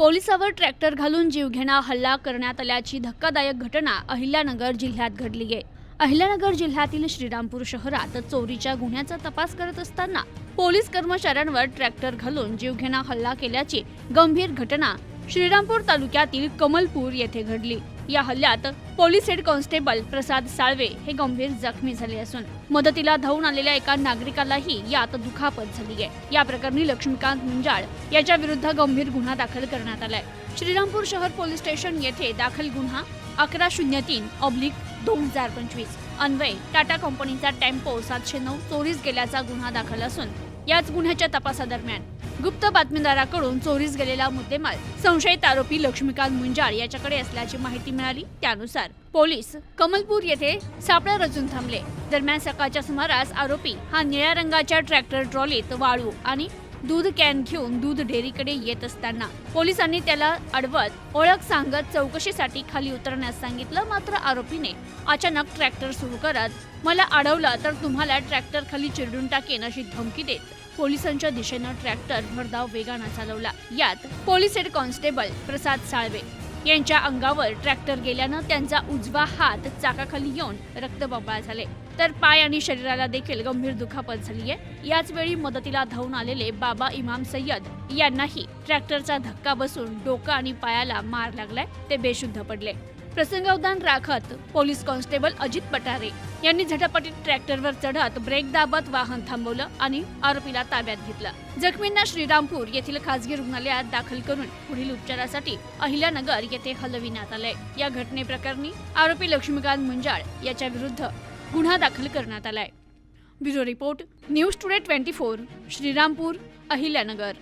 पोलिसावर tractor घालून जीवघेणा हल्ला करण्यात आल्याची धक्कादायक घटना अहिल्यानगर जिल्ह्यात घडली आहे। अहिल्यानगर जिल्ह्यातील श्रीरामपूर शहरात चोरीच्या गुन्ह्याचा तपास करत असताना पोलीस कर्मचाऱ्यांवर ट्रॅक्टर घालून जीवघेणा हल्ला केल्याची गंभीर घटना श्रीरामपूर तालुक्यातील कमलपूर येथे घडली। या हल्ल्यात पोलीस हेड कॉन्स्टेबल प्रसाद साळवे हे गंभीर जखमी झाले असून मदतीला धावून आलेल्या एका नागरिकालाही यात दुखापत झाली आहे। या प्रकरणी लक्ष्मीकांत मुंजाळ याच्या विरुद्ध गंभीर गुन्हा दाखल करण्यात आलाय। श्रीरामपूर शहर पोलीस स्टेशन येथे दाखल गुन्हा 1103/2025 अन्वये टाटा कंपनीचा टेम्पो 709 चोरीस गेल्याचा गुन्हा दाखल असून याच गुन्ह्याच्या तपासादरम्यान गुप्त बातमीदाराकडून चोरीस गेलेला मुद्देमाल संशयित आरोपी लक्ष्मीकांत मुंजाळ याच्याकडे असल्याची माहिती मिळाली। त्यानुसार पोलीस कमलपूर येथे सापळा रचून थांबले। दरम्यान सकाळच्या सुमारास आरोपी हा निळ्या रंगाच्या ट्रॅक्टर ट्रॉलीत वाळू आणि दूध कॅन घेऊन दूध डेअरीकडे येत असताना पोलिसांनी त्याला अडवत ओळख सांगत चौकशीसाठी खाली उतरण्यास सांगितलं। मात्र आरोपीने अचानक ट्रॅक्टर सुरू करत मला अडवलं तर तुम्हाला ट्रॅक्टर खाली चिरडून टाकेन अशी धमकी देत पोलिसांच्या दिशेनं ट्रॅक्टर भरधाव वेगानं चालवला। यात पोलीस हेड कॉन्स्टेबल प्रसाद साळवे यांच्या अंगावर ट्रॅक्टर गेल्यानं त्यांचा उजवा हात चाकाखाली येऊन रक्तबंबाळ झाले, तर पाय आणि शरीराला देखील गंभीर दुखापत झाली आहे। याच वेळी मदतीला धावून आलेले बाबा इमाम सय्यद यांनाही ट्रॅक्टरचा धक्का बसून डोकं आणि पायाला मार लागलाय, ते बेशुद्ध पडले। प्रसंगावधान राखत पोलीस कॉन्स्टेबल अजित पटारे यांनी झटापटीत ट्रॅक्टरवर चढत ब्रेक दाबत वाहन थांबवलं आणि आरोपीला ताब्यात घेतलं। जखमींना श्रीरामपूर येथील खासगी रुग्णालयात दाखल करून पुढील उपचारासाठी अहिल्यानगर येथे हलविण्यात आले। या घटनेप्रकरणी आरोपी लक्ष्मीकांत मुंजाळ याच्या विरुद्ध गुन्हा दाखल करण्यात आलाय। Bureau report, news today 24, Shrirampur, Ahilyanagar.